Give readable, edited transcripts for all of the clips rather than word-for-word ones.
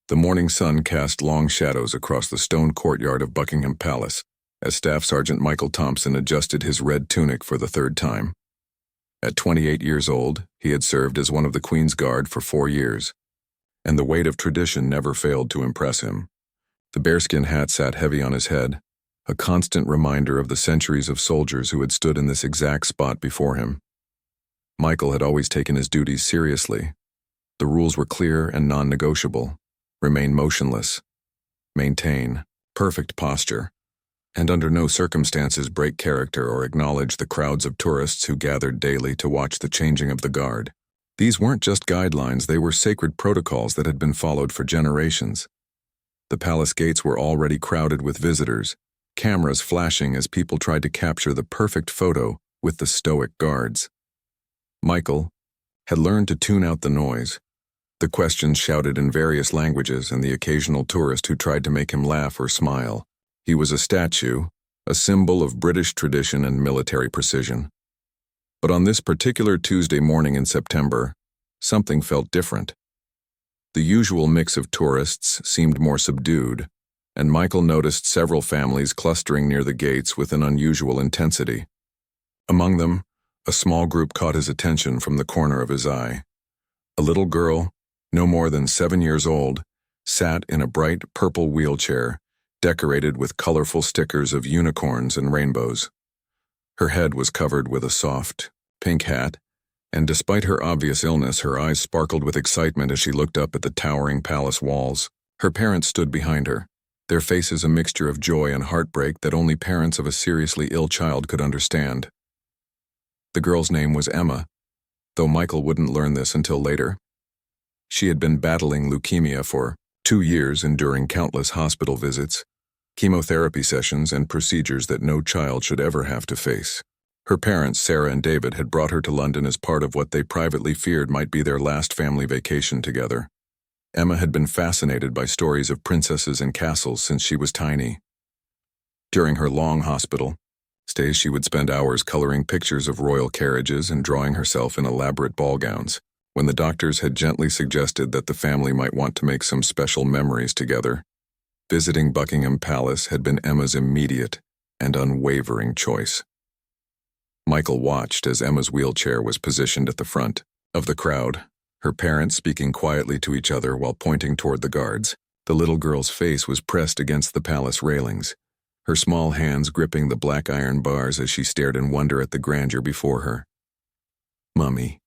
The morning sun cast long shadows across the stone courtyard of Buckingham Palace as Staff Sergeant Michael Thompson adjusted his red tunic for the third time. At 28 years old, he had served as one of the Queen's Guard for 4 years, and the weight of tradition never failed to impress him. The bearskin hat sat heavy on his head, a constant reminder of the centuries of soldiers who had stood in this exact spot before him. Michael had always taken his duties seriously. The rules were clear and non-negotiable. Remain motionless, maintain perfect posture, and under no circumstances break character or acknowledge the crowds of tourists who gathered daily to watch the changing of the guard. These weren't just guidelines, they were sacred protocols that had been followed for generations. The palace gates were already crowded with visitors, cameras flashing as people tried to capture the perfect photo with the stoic guards. Michael had learned to tune out the noise, the questions shouted in various languages, and the occasional tourist who tried to make him laugh or smile. He was a statue, a symbol of British tradition and military precision. But on this particular Tuesday morning in September, something felt different. The usual mix of tourists seemed more subdued, and Michael noticed several families clustering near the gates with an unusual intensity. Among them, a small group caught his attention from the corner of his eye. A little girl, no more than 7 years old, sat in a bright purple wheelchair, decorated with colorful stickers of unicorns and rainbows. Her head was covered with a soft, pink hat, and despite her obvious illness, her eyes sparkled with excitement as she looked up at the towering palace walls. Her parents stood behind her, their faces a mixture of joy and heartbreak that only parents of a seriously ill child could understand. The girl's name was Emma, though Michael wouldn't learn this until later. She had been battling leukemia for 2 years, enduring countless hospital visits, chemotherapy sessions, and procedures that no child should ever have to face. Her parents, Sarah and David, had brought her to London as part of what they privately feared might be their last family vacation together. Emma had been fascinated by stories of princesses and castles since she was tiny. During her long hospital stays, she would spend hours coloring pictures of royal carriages and drawing herself in elaborate ball gowns. When the doctors had gently suggested that the family might want to make some special memories together, visiting Buckingham Palace had been Emma's immediate and unwavering choice. Michael watched as Emma's wheelchair was positioned at the front of the crowd, her parents speaking quietly to each other while pointing toward the guards. The little girl's face was pressed against the palace railings, her small hands gripping the black iron bars as she stared in wonder at the grandeur before her. "Mummy,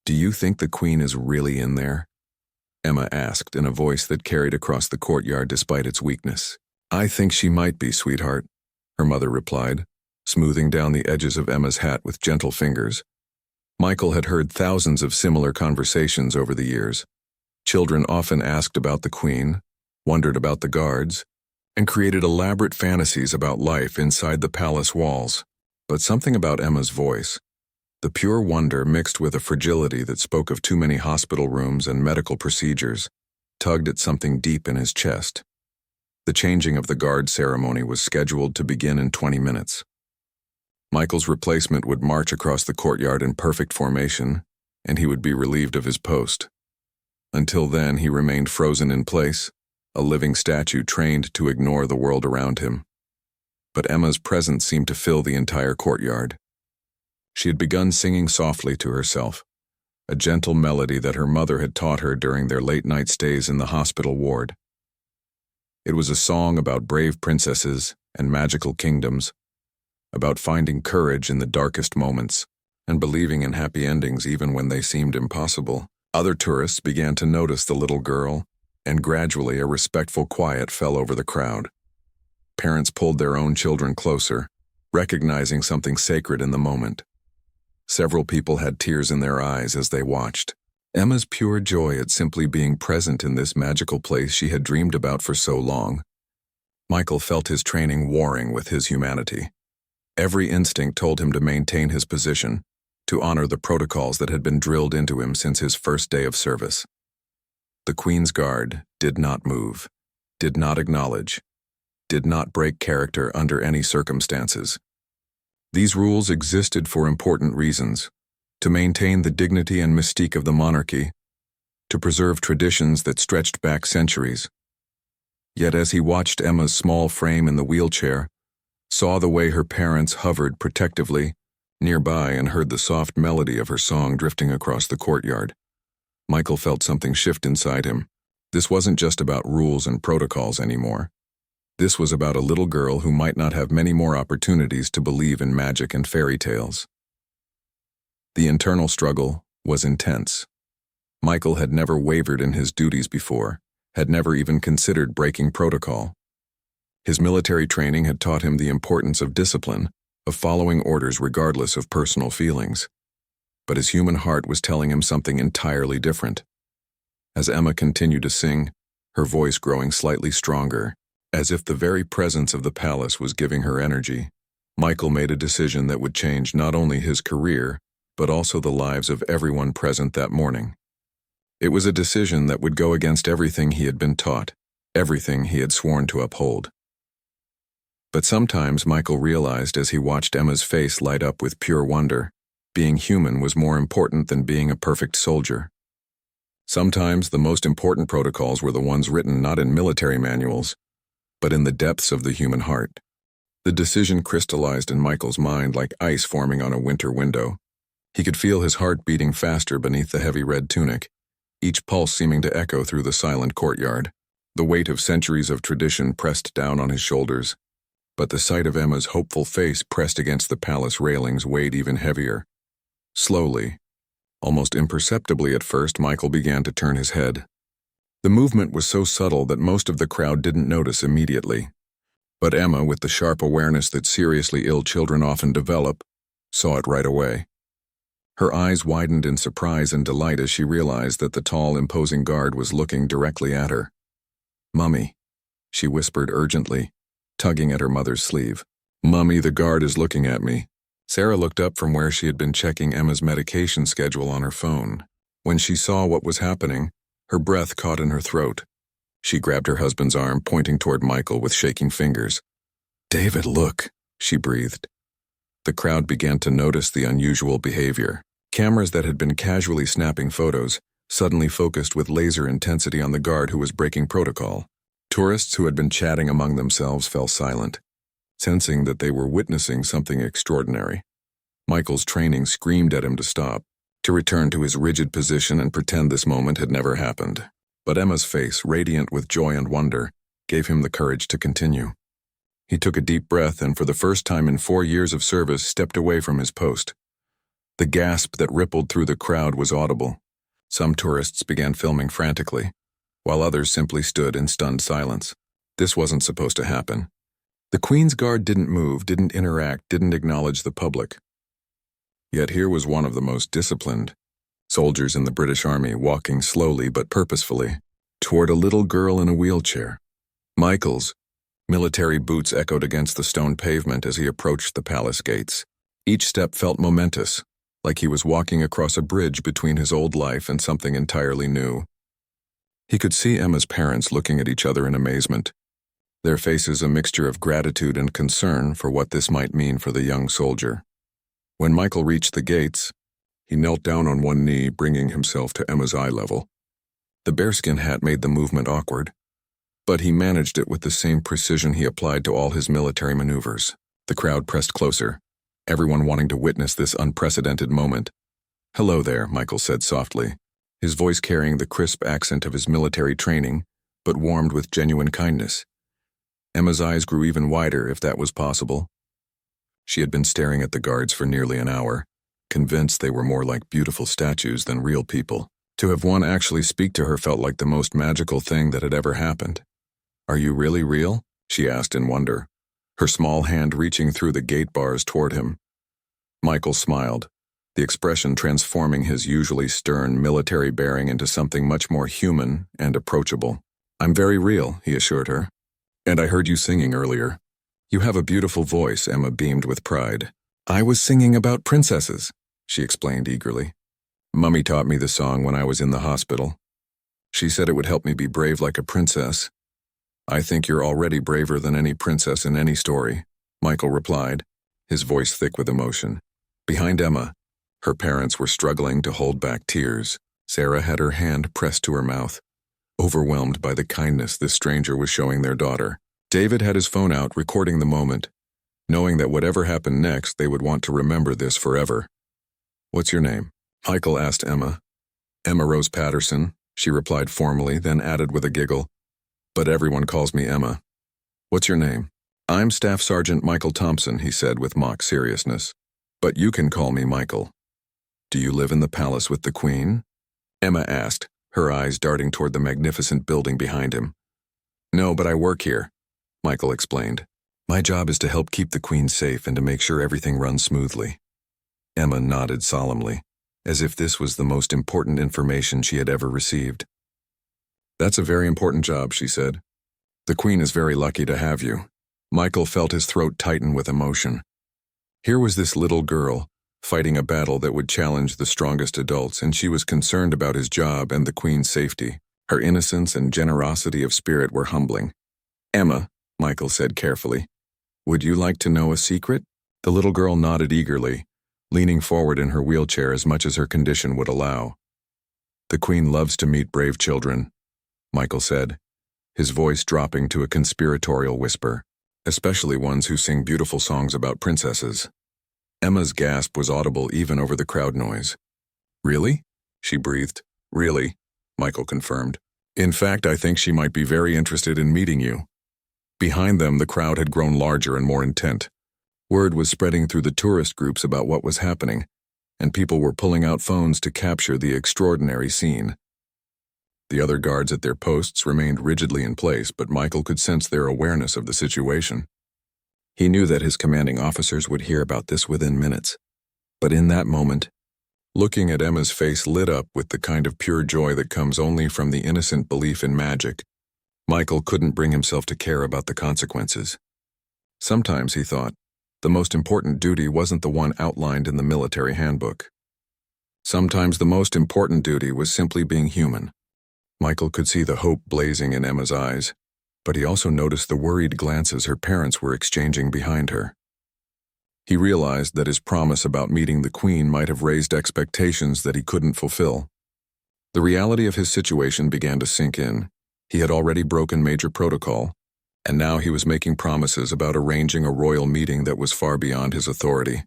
do you think the Queen is really in there?" Emma asked in a voice that carried across the courtyard despite its weakness. "I think she might be, sweetheart," her mother replied, smoothing down the edges of Emma's hat with gentle fingers. Michael had heard thousands of similar conversations over the years. Children often asked about the Queen, wondered about the guards, and created elaborate fantasies about life inside the palace walls. But something about Emma's voice, the pure wonder mixed with a fragility that spoke of too many hospital rooms and medical procedures, tugged at something deep in his chest. The changing of the guard ceremony was scheduled to begin in 20 minutes. Michael's replacement would march across the courtyard in perfect formation, and he would be relieved of his post. Until then, he remained frozen in place, a living statue trained to ignore the world around him. But Emma's presence seemed to fill the entire courtyard. She had begun singing softly to herself, a gentle melody that her mother had taught her during their late-night stays in the hospital ward. It was a song about brave princesses and magical kingdoms, about finding courage in the darkest moments and believing in happy endings even when they seemed impossible. Other tourists began to notice the little girl, and gradually a respectful quiet fell over the crowd. Parents pulled their own children closer, recognizing something sacred in the moment. Several people had tears in their eyes as they watched. Emma's pure joy at simply being present in this magical place she had dreamed about for so long. Michael felt his training warring with his humanity. Every instinct told him to maintain his position, to honor the protocols that had been drilled into him since his first day of service. The Queen's Guard did not move, did not acknowledge, did not break character under any circumstances. These rules existed for important reasons: to maintain the dignity and mystique of the monarchy, to preserve traditions that stretched back centuries. Yet as he watched Emma's small frame in the wheelchair, saw the way her parents hovered protectively nearby and heard the soft melody of her song drifting across the courtyard, Michael felt something shift inside him. This wasn't just about rules and protocols anymore. This was about a little girl who might not have many more opportunities to believe in magic and fairy tales. The internal struggle was intense. Michael had never wavered in his duties before, had never even considered breaking protocol. His military training had taught him the importance of discipline, of following orders regardless of personal feelings. But his human heart was telling him something entirely different. As Emma continued to sing, her voice growing slightly stronger, as if the very presence of the palace was giving her energy, Michael made a decision that would change not only his career, but also the lives of everyone present that morning. It was a decision that would go against everything he had been taught, everything he had sworn to uphold. But sometimes Michael realized as he watched Emma's face light up with pure wonder, being human was more important than being a perfect soldier. Sometimes the most important protocols were the ones written not in military manuals, but in the depths of the human heart. The decision crystallized in Michael's mind like ice forming on a winter window. He could feel his heart beating faster beneath the heavy red tunic, each pulse seeming to echo through the silent courtyard. The weight of centuries of tradition pressed down on his shoulders, but the sight of Emma's hopeful face pressed against the palace railings weighed even heavier. Slowly, almost imperceptibly at first, Michael began to turn his head. The movement was so subtle that most of the crowd didn't notice immediately. But Emma, with the sharp awareness that seriously ill children often develop, saw it right away. Her eyes widened in surprise and delight as she realized that the tall, imposing guard was looking directly at her. "Mummy," she whispered urgently, tugging at her mother's sleeve. "Mummy, the guard is looking at me." Sarah looked up from where she had been checking Emma's medication schedule on her phone. When she saw what was happening, her breath caught in her throat. She grabbed her husband's arm, pointing toward Michael with shaking fingers. "David, look," she breathed. The crowd began to notice the unusual behavior. Cameras that had been casually snapping photos suddenly focused with laser intensity on the guard who was breaking protocol. Tourists who had been chatting among themselves fell silent, sensing that they were witnessing something extraordinary. Michael's training screamed at him to stop, to return to his rigid position and pretend this moment had never happened. But Emma's face, radiant with joy and wonder, gave him the courage to continue. He took a deep breath and for the first time in 4 years of service stepped away from his post. The gasp that rippled through the crowd was audible. Some tourists began filming frantically, while others simply stood in stunned silence. This wasn't supposed to happen. The Queen's Guard didn't move, didn't interact, didn't acknowledge the public. Yet here was one of the most disciplined soldiers in the British Army walking slowly but purposefully toward a little girl in a wheelchair. Michael's military boots echoed against the stone pavement as he approached the palace gates. Each step felt momentous, like he was walking across a bridge between his old life and something entirely new. He could see Emma's parents looking at each other in amazement, their faces a mixture of gratitude and concern for what this might mean for the young soldier. When Michael reached the gates, he knelt down on one knee, bringing himself to Emma's eye level. The bearskin hat made the movement awkward, but he managed it with the same precision he applied to all his military maneuvers. The crowd pressed closer, everyone wanting to witness this unprecedented moment. "Hello there," Michael said softly, his voice carrying the crisp accent of his military training, but warmed with genuine kindness. Emma's eyes grew even wider, if that was possible. She had been staring at the guards for nearly an hour, convinced they were more like beautiful statues than real people. To have one actually speak to her felt like the most magical thing that had ever happened. "Are you really real?" she asked in wonder, her small hand reaching through the gate bars toward him. Michael smiled, the expression transforming his usually stern military bearing into something much more human and approachable. "I'm very real," he assured her. "And I heard you singing earlier. You have a beautiful voice," Emma beamed with pride. "I was singing about princesses," she explained eagerly. "Mummy taught me the song when I was in the hospital. She said it would help me be brave like a princess." "I think you're already braver than any princess in any story," Michael replied, his voice thick with emotion. Behind Emma, her parents were struggling to hold back tears. Sarah had her hand pressed to her mouth, overwhelmed by the kindness this stranger was showing their daughter. David had his phone out, recording the moment, knowing that whatever happened next, they would want to remember this forever. "What's your name?" Michael asked Emma. "Emma Rose Patterson," she replied formally, then added with a giggle, "But everyone calls me Emma." "What's your name?" "I'm Staff Sergeant Michael Thompson," he said with mock seriousness. "But you can call me Michael." "Do you live in the palace with the Queen?" Emma asked, her eyes darting toward the magnificent building behind him. "No, but I work here," Michael explained. "My job is to help keep the Queen safe and to make sure everything runs smoothly." Emma nodded solemnly, as if this was the most important information she had ever received. "That's a very important job," she said. "The Queen is very lucky to have you." Michael felt his throat tighten with emotion. Here was this little girl, fighting a battle that would challenge the strongest adults, and she was concerned about his job and the Queen's safety. Her innocence and generosity of spirit were humbling. "Emma," Michael said carefully, "would you like to know a secret?" The little girl nodded eagerly, leaning forward in her wheelchair as much as her condition would allow. "The Queen loves to meet brave children," Michael said, his voice dropping to a conspiratorial whisper, "especially ones who sing beautiful songs about princesses." Emma's gasp was audible even over the crowd noise. "Really?" she breathed. "Really," Michael confirmed. "In fact, I think she might be very interested in meeting you." Behind them, the crowd had grown larger and more intent. Word was spreading through the tourist groups about what was happening, and people were pulling out phones to capture the extraordinary scene. The other guards at their posts remained rigidly in place, but Michael could sense their awareness of the situation. He knew that his commanding officers would hear about this within minutes. But in that moment, looking at Emma's face lit up with the kind of pure joy that comes only from the innocent belief in magic, Michael couldn't bring himself to care about the consequences. Sometimes, he thought, the most important duty wasn't the one outlined in the military handbook. Sometimes the most important duty was simply being human. Michael could see the hope blazing in Emma's eyes, but he also noticed the worried glances her parents were exchanging behind her. He realized that his promise about meeting the Queen might have raised expectations that he couldn't fulfill. The reality of his situation began to sink in. He had already broken major protocol, and now he was making promises about arranging a royal meeting that was far beyond his authority.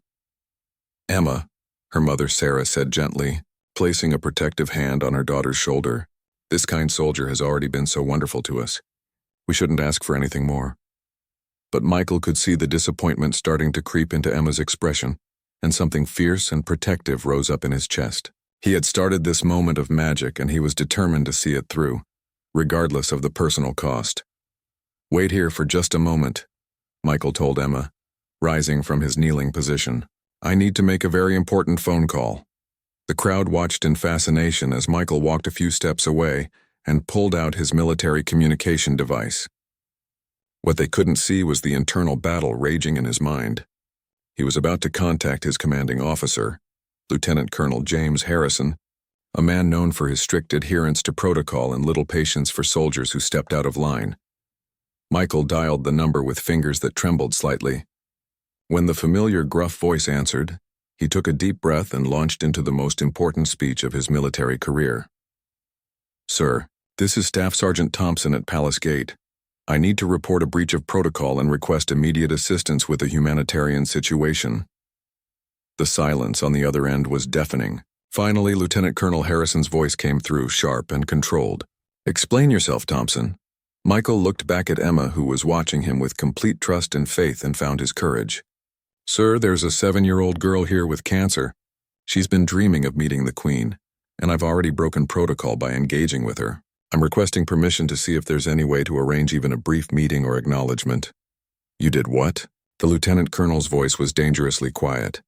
"Emma," her mother Sarah said gently, placing a protective hand on her daughter's shoulder, "this kind soldier has already been so wonderful to us. We shouldn't ask for anything more." But Michael could see the disappointment starting to creep into Emma's expression, and something fierce and protective rose up in his chest. He had started this moment of magic, and he was determined to see it through, regardless of the personal cost. "Wait here for just a moment," Michael told Emma, rising from his kneeling position. "I need to make a very important phone call." The crowd watched in fascination as Michael walked a few steps away and pulled out his military communication device. What they couldn't see was the internal battle raging in his mind. He was about to contact his commanding officer, Lieutenant Colonel James Harrison, a man known for his strict adherence to protocol and little patience for soldiers who stepped out of line. Michael dialed the number with fingers that trembled slightly. When the familiar gruff voice answered, he took a deep breath and launched into the most important speech of his military career. "Sir, this is Staff Sergeant Thompson at Palace Gate. I need to report a breach of protocol and request immediate assistance with a humanitarian situation." The silence on the other end was deafening. Finally, Lieutenant Colonel Harrison's voice came through, sharp and controlled. "Explain yourself, Thompson." Michael looked back at Emma, who was watching him with complete trust and faith, and found his courage. "Sir, there's a 7-year-old girl here with cancer. She's been dreaming of meeting the Queen, and I've already broken protocol by engaging with her. I'm requesting permission to see if there's any way to arrange even a brief meeting or acknowledgement." "You did what?" The lieutenant colonel's voice was dangerously quiet.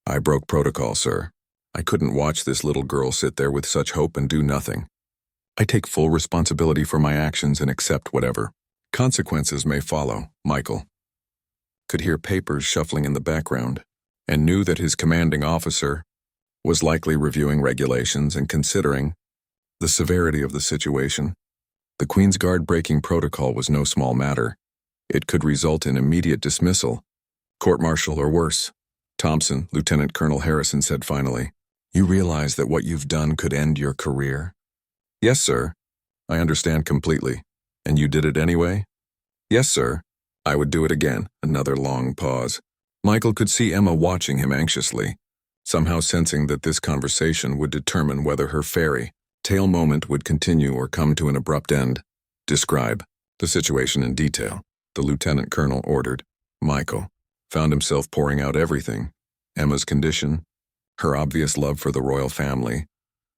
"I broke protocol, sir. I couldn't watch this little girl sit there with such hope and do nothing. I take full responsibility for my actions and accept whatever consequences may follow." Michael could hear papers shuffling in the background and knew that his commanding officer was likely reviewing regulations and considering the severity of the situation. The Queen's Guard breaking protocol was no small matter. It could result in immediate dismissal, court-martial, or worse. "Thompson," Lieutenant Colonel Harrison said finally, You realize that what you've done could end your career? Yes, sir. I understand completely. And you did it anyway? Yes, sir. I would do it again. Another long pause. Michael could see Emma watching him anxiously, somehow sensing that this conversation would determine whether her fairy tale moment would continue or come to an abrupt end. Describe the situation in detail, the lieutenant colonel ordered. Michael found himself pouring out everything: Emma's condition, her obvious love for the royal family,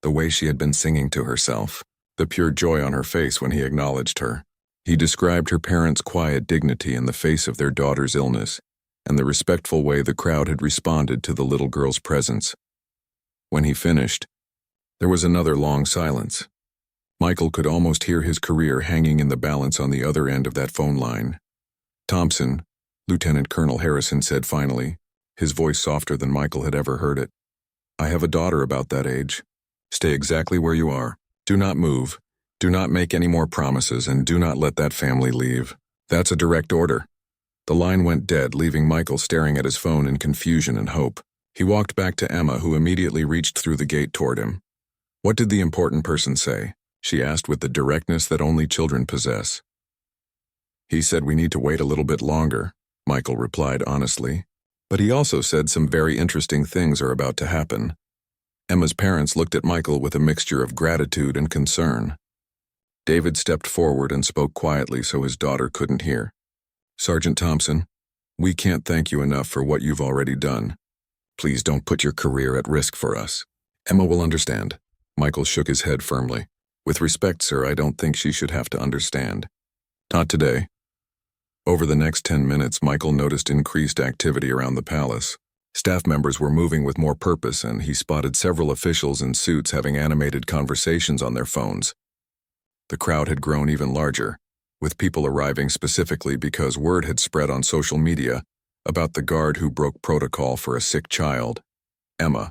the way she had been singing to herself, the pure joy on her face when he acknowledged her. He described her parents' quiet dignity in the face of their daughter's illness, and the respectful way the crowd had responded to the little girl's presence. When he finished, there was another long silence. Michael could almost hear his career hanging in the balance on the other end of that phone line. Thompson, Lieutenant Colonel Harrison said finally, his voice softer than Michael had ever heard it. I have a daughter about that age. Stay exactly where you are. Do not move. Do not make any more promises, and do not let that family leave. That's a direct order. The line went dead, leaving Michael staring at his phone in confusion and hope. He walked back to Emma, who immediately reached through the gate toward him. What did the important person say? She asked with the directness that only children possess. He said we need to wait a little bit longer, Michael replied honestly. But he also said some very interesting things are about to happen. Emma's parents looked at Michael with a mixture of gratitude and concern. David stepped forward and spoke quietly so his daughter couldn't hear. Sergeant Thompson, we can't thank you enough for what you've already done. Please don't put your career at risk for us. Emma will understand. Michael shook his head firmly. With respect, sir, I don't think she should have to understand. Not today. Over the next 10 minutes, Michael noticed increased activity around the palace. Staff members were moving with more purpose, and he spotted several officials in suits having animated conversations on their phones. The crowd had grown even larger, with people arriving specifically because word had spread on social media about the guard who broke protocol for a sick child. Emma,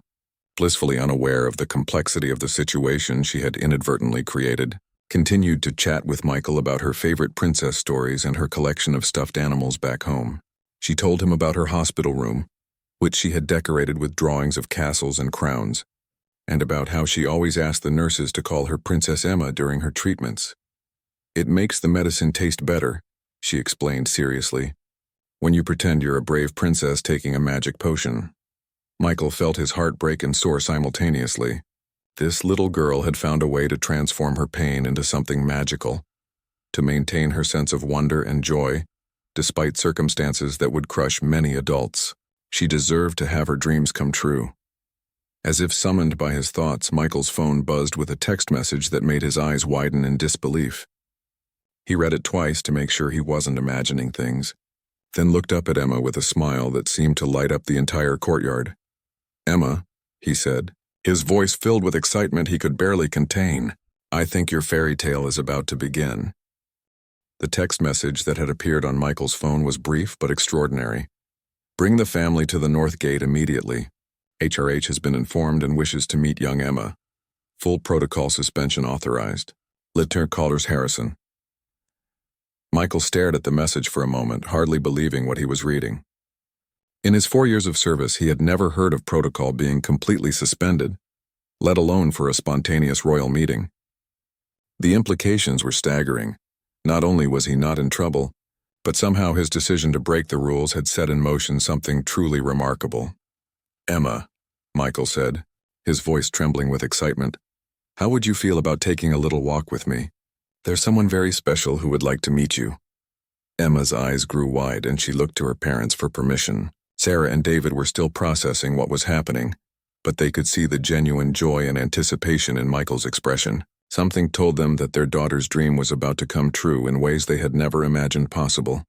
blissfully unaware of the complexity of the situation she had inadvertently created, continued to chat with Michael about her favorite princess stories and her collection of stuffed animals back home. She told him about her hospital room, which she had decorated with drawings of castles and crowns, and about how she always asked the nurses to call her Princess Emma during her treatments. It makes the medicine taste better, she explained seriously, when you pretend you're a brave princess taking a magic potion. Michael felt his heart break and soar simultaneously. This little girl had found a way to transform her pain into something magical, to maintain her sense of wonder and joy, despite circumstances that would crush many adults. She deserved to have her dreams come true. As if summoned by his thoughts, Michael's phone buzzed with a text message that made his eyes widen in disbelief. He read it twice to make sure he wasn't imagining things, then looked up at Emma with a smile that seemed to light up the entire courtyard. Emma, he said, his voice filled with excitement he could barely contain. I think your fairy tale is about to begin. The text message that had appeared on Michael's phone was brief but extraordinary. Bring the family to the North Gate immediately. HRH has been informed and wishes to meet young Emma. Full protocol suspension authorized. Lieutenant Colonel Harrison. Michael stared at the message for a moment, hardly believing what he was reading. In his 4 years of service, he had never heard of protocol being completely suspended, let alone for a spontaneous royal meeting. The implications were staggering. Not only was he not in trouble, but somehow his decision to break the rules had set in motion something truly remarkable. Emma, Michael said, his voice trembling with excitement, how would you feel about taking a little walk with me? There's someone very special who would like to meet you. Emma's eyes grew wide and she looked to her parents for permission. Sarah and David were still processing what was happening, but they could see the genuine joy and anticipation in Michael's expression. Something told them that their daughter's dream was about to come true in ways they had never imagined possible.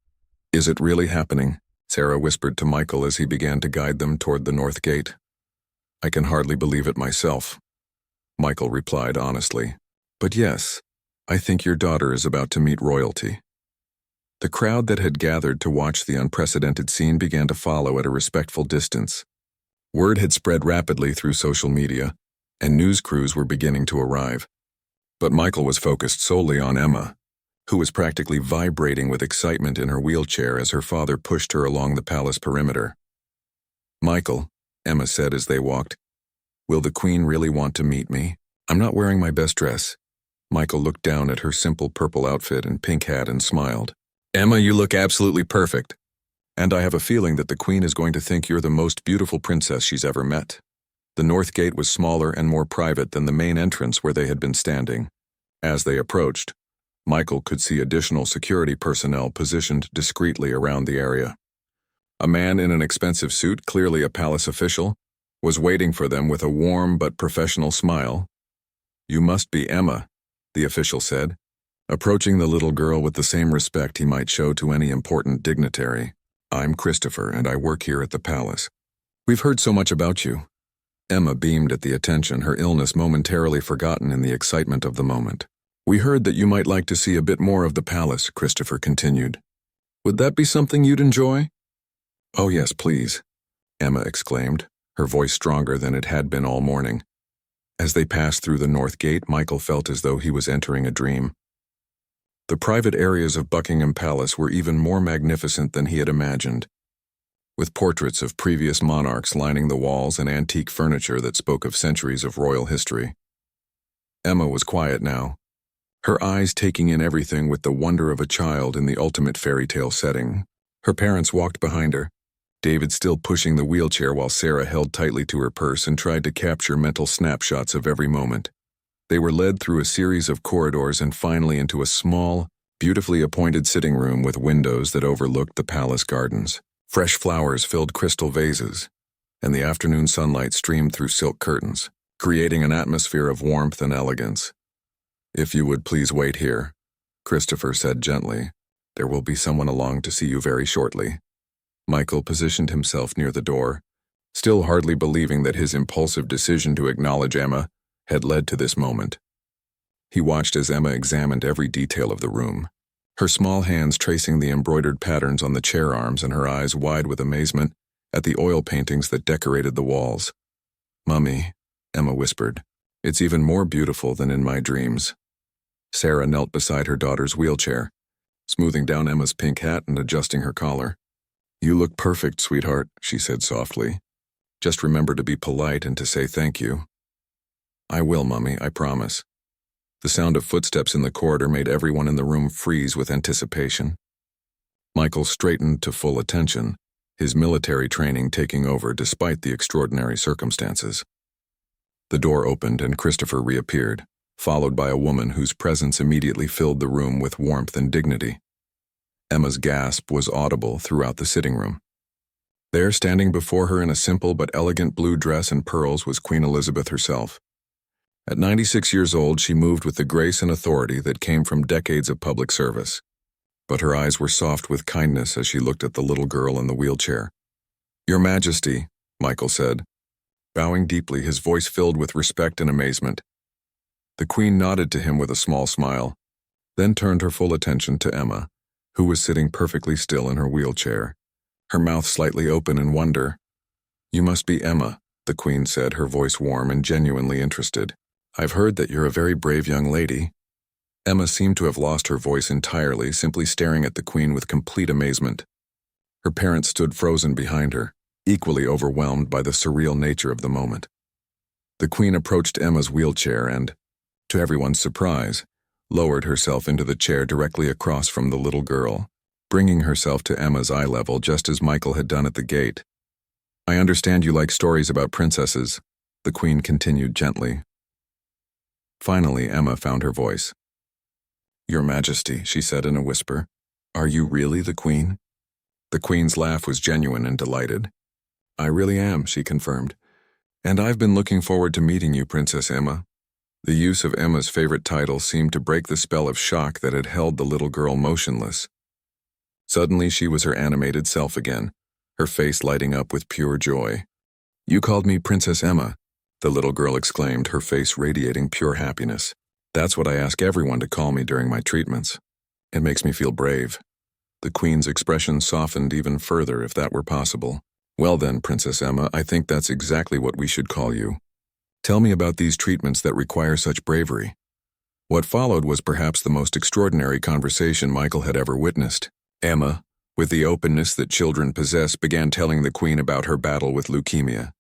Is it really happening? Sarah whispered to Michael as he began to guide them toward the North Gate. I can hardly believe it myself, Michael replied honestly. But yes, I think your daughter is about to meet royalty. The crowd that had gathered to watch the unprecedented scene began to follow at a respectful distance. Word had spread rapidly through social media, and news crews were beginning to arrive. But Michael was focused solely on Emma, who was practically vibrating with excitement in her wheelchair as her father pushed her along the palace perimeter. Michael, Emma said as they walked, Will the Queen really want to meet me? I'm not wearing my best dress. Michael looked down at her simple purple outfit and pink hat and smiled. Emma, you look absolutely perfect. And I have a feeling that the Queen is going to think you're the most beautiful princess she's ever met. The north gate was smaller and more private than the main entrance where they had been standing. As they approached, Michael could see additional security personnel positioned discreetly around the area. A man in an expensive suit, clearly a palace official, was waiting for them with a warm but professional smile. You must be Emma, the official said, approaching the little girl with the same respect he might show to any important dignitary. I'm Christopher, and I work here at the palace. We've heard so much about you. Emma beamed at the attention, her illness momentarily forgotten in the excitement of the moment. We heard that you might like to see a bit more of the palace, Christopher continued. Would that be something you'd enjoy? Oh yes, please, Emma exclaimed, her voice stronger than it had been all morning. As they passed through the north gate, Michael felt as though he was entering a dream. The private areas of Buckingham Palace were even more magnificent than he had imagined, with portraits of previous monarchs lining the walls and antique furniture that spoke of centuries of royal history. Emma was quiet now, her eyes taking in everything with the wonder of a child in the ultimate fairy tale setting. Her parents walked behind her, David still pushing the wheelchair while Sarah held tightly to her purse and tried to capture mental snapshots of every moment. They were led through a series of corridors and finally into a small, beautifully appointed sitting room with windows that overlooked the palace gardens. Fresh flowers filled crystal vases, and the afternoon sunlight streamed through silk curtains, creating an atmosphere of warmth and elegance. If you would please wait here, Christopher said gently. There will be someone along to see you very shortly. Michael positioned himself near the door, still hardly believing that his impulsive decision to acknowledge Emma had led to this moment. He watched as Emma examined every detail of the room, her small hands tracing the embroidered patterns on the chair arms and her eyes wide with amazement at the oil paintings that decorated the walls. Mummy, Emma whispered, it's even more beautiful than in my dreams. Sarah knelt beside her daughter's wheelchair, smoothing down Emma's pink hat and adjusting her collar. You look perfect, sweetheart, she said softly. Just remember to be polite and to say thank you. I will, Mummy, I promise. The sound of footsteps in the corridor made everyone in the room freeze with anticipation. Michael straightened to full attention, his military training taking over despite the extraordinary circumstances. The door opened and Christopher reappeared, followed by a woman whose presence immediately filled the room with warmth and dignity. Emma's gasp was audible throughout the sitting room. There, standing before her in a simple but elegant blue dress and pearls, was Queen Elizabeth herself. At 96 years old, she moved with the grace and authority that came from decades of public service. But her eyes were soft with kindness as she looked at the little girl in the wheelchair. Your Majesty, Michael said, bowing deeply, his voice filled with respect and amazement. The Queen nodded to him with a small smile, then turned her full attention to Emma, who was sitting perfectly still in her wheelchair, her mouth slightly open in wonder. You must be Emma, the Queen said, her voice warm and genuinely interested. I've heard that you're a very brave young lady. Emma seemed to have lost her voice entirely, simply staring at the Queen with complete amazement. Her parents stood frozen behind her, equally overwhelmed by the surreal nature of the moment. The Queen approached Emma's wheelchair and, to everyone's surprise, lowered herself into the chair directly across from the little girl, bringing herself to Emma's eye level just as Michael had done at the gate. I understand you like stories about princesses, the Queen continued gently. Finally, Emma found her voice. Your Majesty, she said in a whisper, are you really the Queen? The Queen's laugh was genuine and delighted. I really am, she confirmed. And I've been looking forward to meeting you, Princess Emma. The use of Emma's favorite title seemed to break the spell of shock that had held the little girl motionless. Suddenly she was her animated self again, her face lighting up with pure joy. You called me Princess Emma, the little girl exclaimed, her face radiating pure happiness. That's what I ask everyone to call me during my treatments. It makes me feel brave. The Queen's expression softened even further if that were possible. Well then, Princess Emma, I think that's exactly what we should call you. Tell me about these treatments that require such bravery. What followed was perhaps the most extraordinary conversation Michael had ever witnessed. Emma, with the openness that children possess, began telling the Queen about her battle with leukemia.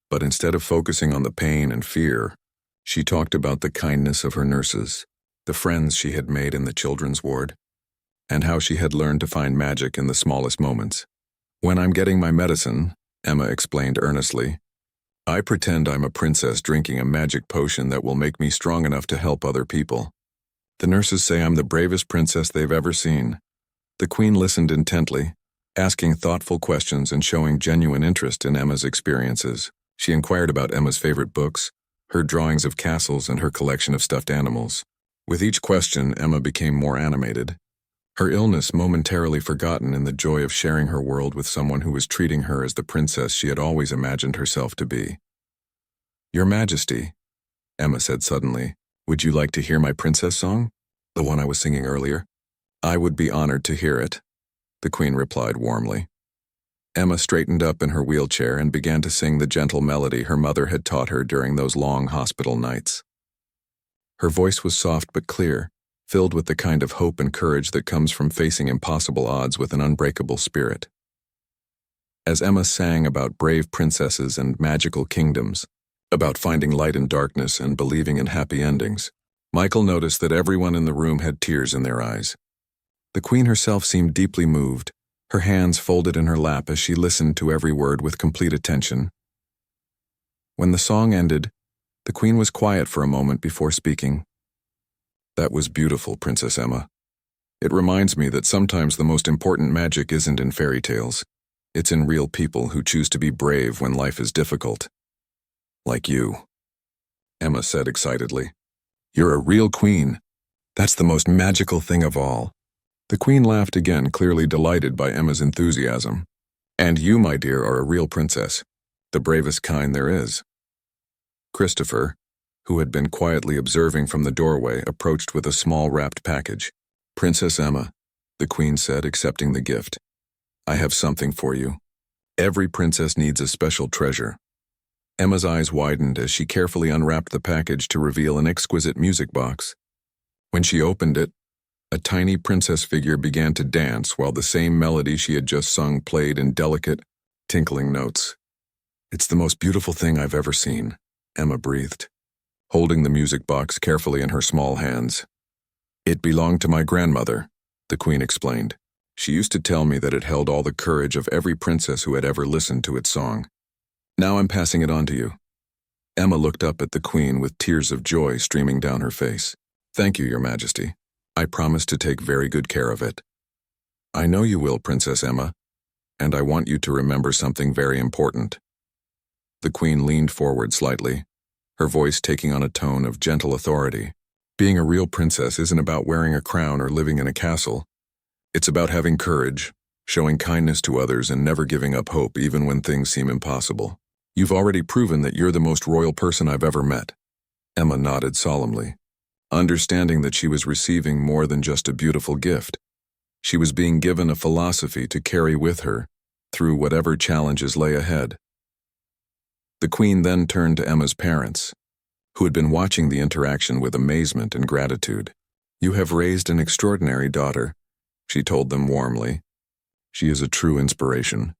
But instead of focusing on the pain and fear, she talked about the kindness of her nurses, the friends she had made in the children's ward, and how she had learned to find magic in the smallest moments. "When I'm getting my medicine," Emma explained earnestly, "I pretend I'm a princess drinking a magic potion that will make me strong enough to help other people. The nurses say I'm the bravest princess they've ever seen." The queen listened intently, asking thoughtful questions and showing genuine interest in Emma's experiences. She inquired about Emma's favorite books, her drawings of castles, and her collection of stuffed animals. With each question, Emma became more animated, her illness momentarily forgotten in the joy of sharing her world with someone who was treating her as the princess she had always imagined herself to be. "Your Majesty," Emma said suddenly, "would you like to hear my princess song? The one I was singing earlier?" "I would be honored to hear it," the queen replied warmly. Emma straightened up in her wheelchair and began to sing the gentle melody her mother had taught her during those long hospital nights. Her voice was soft but clear, filled with the kind of hope and courage that comes from facing impossible odds with an unbreakable spirit. As Emma sang about brave princesses and magical kingdoms, about finding light in darkness and believing in happy endings, Michael noticed that everyone in the room had tears in their eyes. The queen herself seemed deeply moved, her hands folded in her lap as she listened to every word with complete attention. When the song ended, the queen was quiet for a moment before speaking. "That was beautiful, Princess Emma. It reminds me that sometimes the most important magic isn't in fairy tales. It's in real people who choose to be brave when life is difficult. Like you," Emma said excitedly. "You're a real queen. That's the most magical thing of all." The queen laughed again, clearly delighted by Emma's enthusiasm. "And you, my dear, are a real princess, the bravest kind there is." Christopher, who had been quietly observing from the doorway, approached with a small wrapped package. "Princess Emma," the queen said, accepting the gift, "I have something for you. Every princess needs a special treasure." Emma's eyes widened as she carefully unwrapped the package to reveal an exquisite music box. When she opened it, a tiny princess figure began to dance while the same melody she had just sung played in delicate, tinkling notes. "It's the most beautiful thing I've ever seen," Emma breathed, holding the music box carefully in her small hands. "It belonged to my grandmother," the queen explained. "She used to tell me that it held all the courage of every princess who had ever listened to its song. Now I'm passing it on to you." Emma looked up at the queen with tears of joy streaming down her face. "Thank you, Your Majesty. I promise to take very good care of it." "I know you will, Princess Emma, and I want you to remember something very important." The queen leaned forward slightly, her voice taking on a tone of gentle authority. "Being a real princess isn't about wearing a crown or living in a castle. It's about having courage, showing kindness to others, and never giving up hope even when things seem impossible. You've already proven that you're the most royal person I've ever met." Emma nodded solemnly, understanding that she was receiving more than just a beautiful gift. She was being given a philosophy to carry with her through whatever challenges lay ahead. The queen then turned to Emma's parents, who had been watching the interaction with amazement and gratitude. "You have raised an extraordinary daughter," she told them warmly. "She is a true inspiration."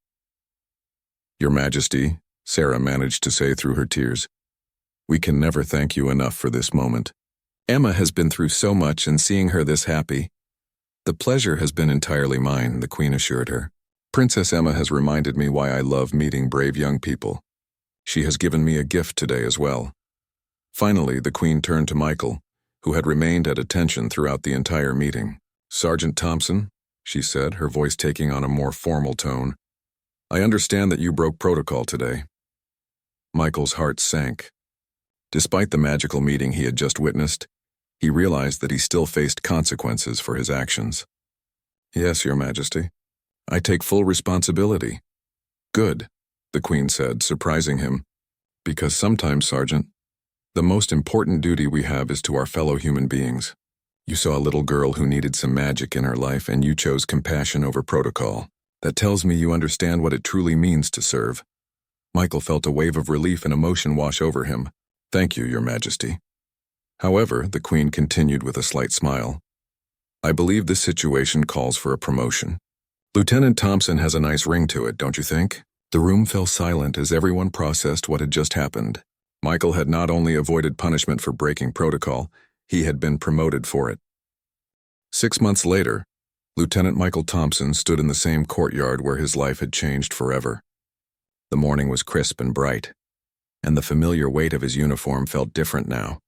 "Your Majesty," Sarah managed to say through her tears, "we can never thank you enough for this moment. Emma has been through so much, and seeing her this happy—" "The pleasure has been entirely mine," the queen assured her. "Princess Emma has reminded me why I love meeting brave young people. She has given me a gift today as well." Finally, the queen turned to Michael, who had remained at attention throughout the entire meeting. "Sergeant Thompson," she said, her voice taking on a more formal tone, "I understand that you broke protocol today." Michael's heart sank. Despite the magical meeting he had just witnessed, he realized that he still faced consequences for his actions. "Yes, Your Majesty. I take full responsibility." "Good," the queen said, surprising him. "Because sometimes, Sergeant, the most important duty we have is to our fellow human beings. You saw a little girl who needed some magic in her life, and you chose compassion over protocol. That tells me you understand what it truly means to serve." Michael felt a wave of relief and emotion wash over him. "Thank you, Your Majesty." However, the queen continued with a slight smile, "I believe this situation calls for a promotion. Lieutenant Thompson has a nice ring to it, don't you think?" The room fell silent as everyone processed what had just happened. Michael had not only avoided punishment for breaking protocol, he had been promoted for it. 6 months later, Lieutenant Michael Thompson stood in the same courtyard where his life had changed forever. The morning was crisp and bright, and the familiar weight of his uniform felt different now,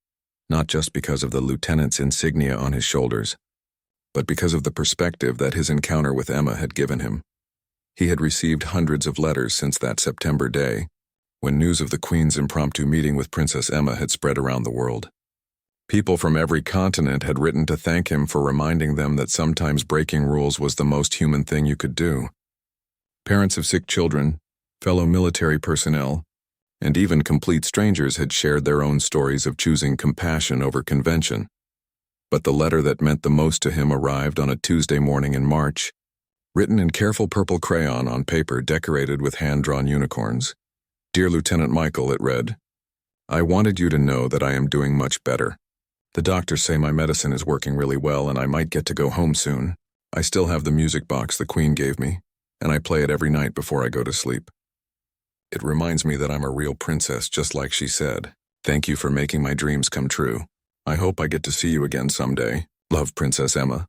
not just because of the lieutenant's insignia on his shoulders, but because of the perspective that his encounter with Emma had given him. He had received hundreds of letters since that September day, when news of the Queen's impromptu meeting with Princess Emma had spread around the world. People from every continent had written to thank him for reminding them that sometimes breaking rules was the most human thing you could do. Parents of sick children, fellow military personnel, and even complete strangers had shared their own stories of choosing compassion over convention. But the letter that meant the most to him arrived on a Tuesday morning in March, written in careful purple crayon on paper decorated with hand-drawn unicorns. "Dear Lieutenant Michael," it read, "I wanted you to know that I am doing much better. The doctors say my medicine is working really well and I might get to go home soon. I still have the music box the Queen gave me, and I play it every night before I go to sleep. It reminds me that I'm a real princess, just like she said. Thank you for making my dreams come true. I hope I get to see you again someday. Love, Princess Emma."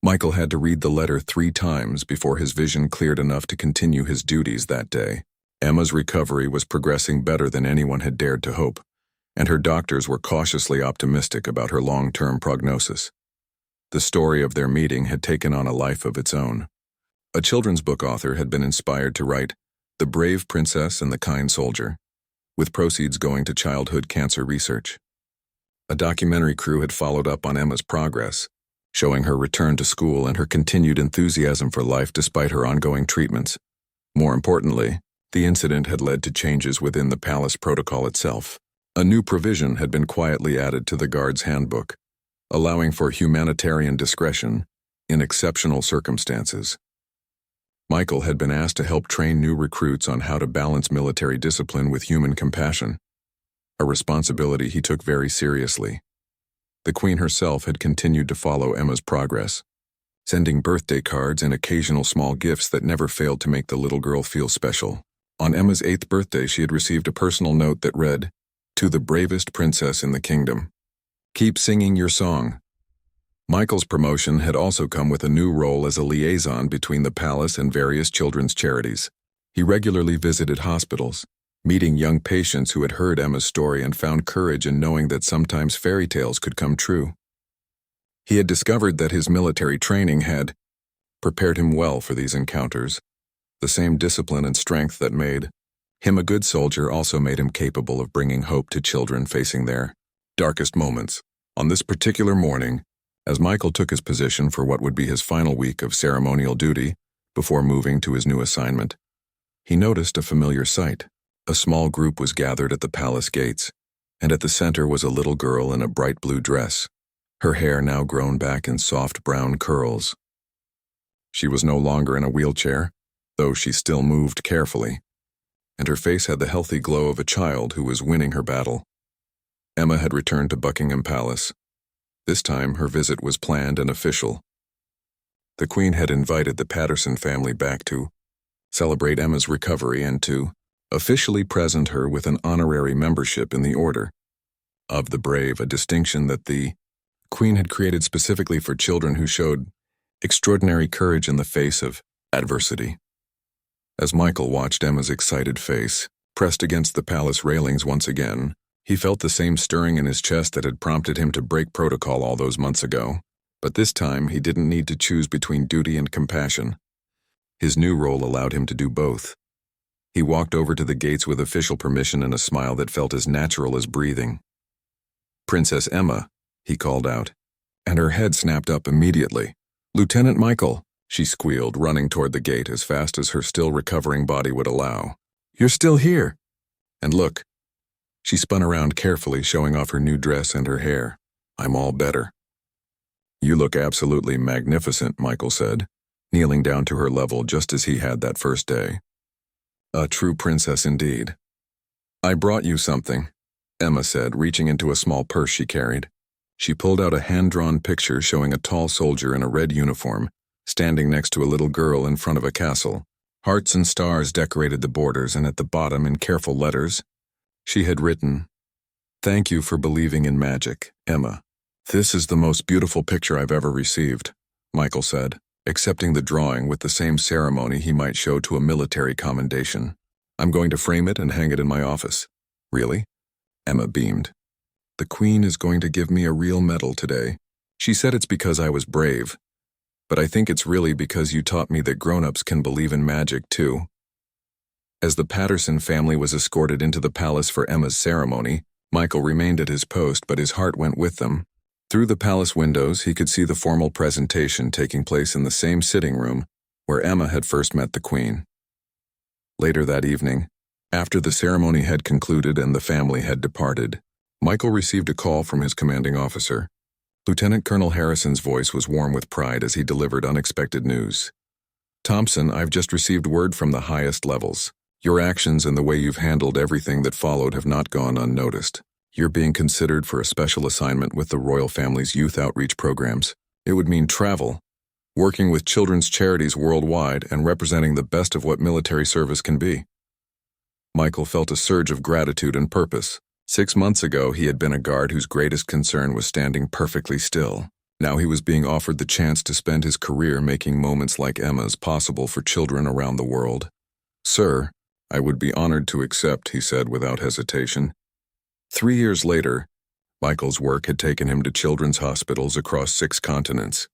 Michael had to read the letter 3 times before his vision cleared enough to continue his duties that day. Emma's recovery was progressing better than anyone had dared to hope, and her doctors were cautiously optimistic about her long-term prognosis. The story of their meeting had taken on a life of its own. A children's book author had been inspired to write The Brave Princess and the Kind Soldier, with proceeds going to childhood cancer research. A documentary crew had followed up on Emma's progress, showing her return to school and her continued enthusiasm for life despite her ongoing treatments. More importantly, the incident had led to changes within the palace protocol itself. A new provision had been quietly added to the Guards' Handbook, allowing for humanitarian discretion in exceptional circumstances. Michael had been asked to help train new recruits on how to balance military discipline with human compassion, a responsibility he took very seriously. The Queen herself had continued to follow Emma's progress, sending birthday cards and occasional small gifts that never failed to make the little girl feel special. On Emma's 8th birthday, she had received a personal note that read, "To the bravest princess in the kingdom. Keep singing your song." Michael's promotion had also come with a new role as a liaison between the palace and various children's charities. He regularly visited hospitals, meeting young patients who had heard Emma's story and found courage in knowing that sometimes fairy tales could come true. He had discovered that his military training had prepared him well for these encounters. The same discipline and strength that made him a good soldier also made him capable of bringing hope to children facing their darkest moments. On this particular morning, as Michael took his position for what would be his final week of ceremonial duty before moving to his new assignment, he noticed a familiar sight. A small group was gathered at the palace gates, and at the center was a little girl in a bright blue dress, her hair now grown back in soft brown curls. She was no longer in a wheelchair, though she still moved carefully, and her face had the healthy glow of a child who was winning her battle. Emma had returned to Buckingham Palace. This time her visit was planned and official. The Queen had invited the Patterson family back to celebrate Emma's recovery and to officially present her with an honorary membership in the Order of the Brave, a distinction that the Queen had created specifically for children who showed extraordinary courage in the face of adversity. As Michael watched Emma's excited face, pressed against the palace railings once again, he felt the same stirring in his chest that had prompted him to break protocol all those months ago. But this time, he didn't need to choose between duty and compassion. His new role allowed him to do both. He walked over to the gates with official permission and a smile that felt as natural as breathing. "Princess Emma," he called out, and her head snapped up immediately. "Lieutenant Michael," she squealed, running toward the gate as fast as her still recovering body would allow. "You're still here. And look." She spun around carefully, showing off her new dress and her hair. "I'm all better." "You look absolutely magnificent," Michael said, kneeling down to her level just as he had that first day. "A true princess indeed." "I brought you something," Emma said, reaching into a small purse she carried. She pulled out a hand-drawn picture showing a tall soldier in a red uniform, standing next to a little girl in front of a castle. Hearts and stars decorated the borders, and at the bottom, in careful letters, she had written, "Thank you for believing in magic, Emma." "This is the most beautiful picture I've ever received," Michael said, accepting the drawing with the same ceremony he might show to a military commendation. "I'm going to frame it and hang it in my office." "Really?" Emma beamed. "The Queen is going to give me a real medal today. She said it's because I was brave, but I think it's really because you taught me that grown-ups can believe in magic too." As the Patterson family was escorted into the palace for Emma's ceremony, Michael remained at his post, but his heart went with them. Through the palace windows, he could see the formal presentation taking place in the same sitting room where Emma had first met the Queen. Later that evening, after the ceremony had concluded and the family had departed, Michael received a call from his commanding officer. Lieutenant Colonel Harrison's voice was warm with pride as he delivered unexpected news. "Thompson, I've just received word from the highest levels. Your actions and the way you've handled everything that followed have not gone unnoticed. You're being considered for a special assignment with the royal family's youth outreach programs. It would mean travel, working with children's charities worldwide, and representing the best of what military service can be." Michael felt a surge of gratitude and purpose. 6 months ago, he had been a guard whose greatest concern was standing perfectly still. Now he was being offered the chance to spend his career making moments like Emma's possible for children around the world. "Sir, I would be honored to accept," he said without hesitation. 3 years later, Michael's work had taken him to children's hospitals across 6 continents.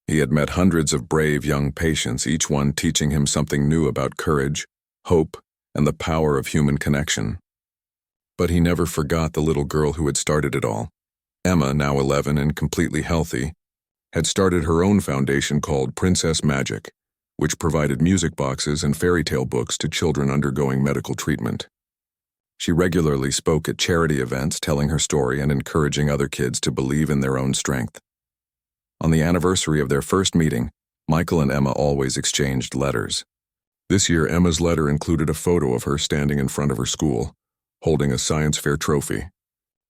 He had met hundreds of brave young patients, each one teaching him something new about courage, hope, and the power of human connection. But he never forgot the little girl who had started it all. Emma, now 11 and completely healthy, had started her own foundation called Princess Magic, which provided music boxes and fairy tale books to children undergoing medical treatment. She regularly spoke at charity events, telling her story and encouraging other kids to believe in their own strength. On the anniversary of their first meeting, Michael and Emma always exchanged letters. This year, Emma's letter included a photo of her standing in front of her school, holding a science fair trophy.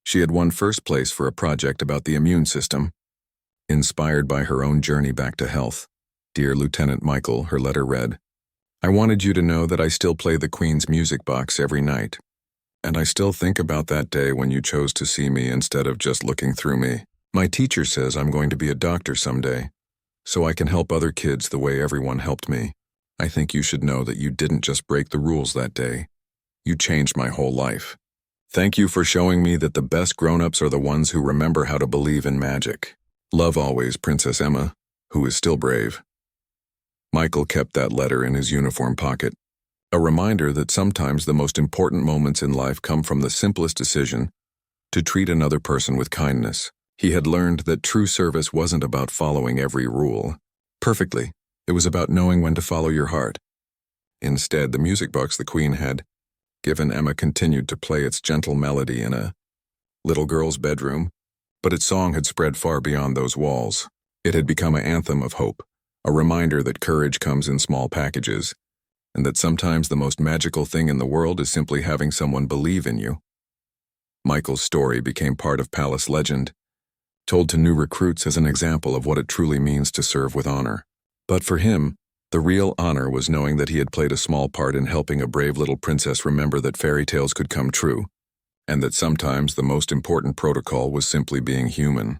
She had won first place for a project about the immune system. Inspired by her own journey back to health, "Dear Lieutenant Michael," her letter read, "I wanted you to know that I still play the Queen's music box every night. And I still think about that day when you chose to see me instead of just looking through me. My teacher says I'm going to be a doctor someday, so I can help other kids the way everyone helped me. I think you should know that you didn't just break the rules that day. You changed my whole life. Thank you for showing me that the best grown-ups are the ones who remember how to believe in magic. Love always, Princess Emma, who is still brave." Michael kept that letter in his uniform pocket, a reminder that sometimes the most important moments in life come from the simplest decision to treat another person with kindness. He had learned that true service wasn't about following every rule perfectly. It was about knowing when to follow your heart. Instead, the music box the Queen had given Emma continued to play its gentle melody in a little girl's bedroom, but its song had spread far beyond those walls. It had become an anthem of hope, a reminder that courage comes in small packages, and that sometimes the most magical thing in the world is simply having someone believe in you. Michael's story became part of palace legend, told to new recruits as an example of what it truly means to serve with honor. But for him, the real honor was knowing that he had played a small part in helping a brave little princess remember that fairy tales could come true, and that sometimes the most important protocol was simply being human.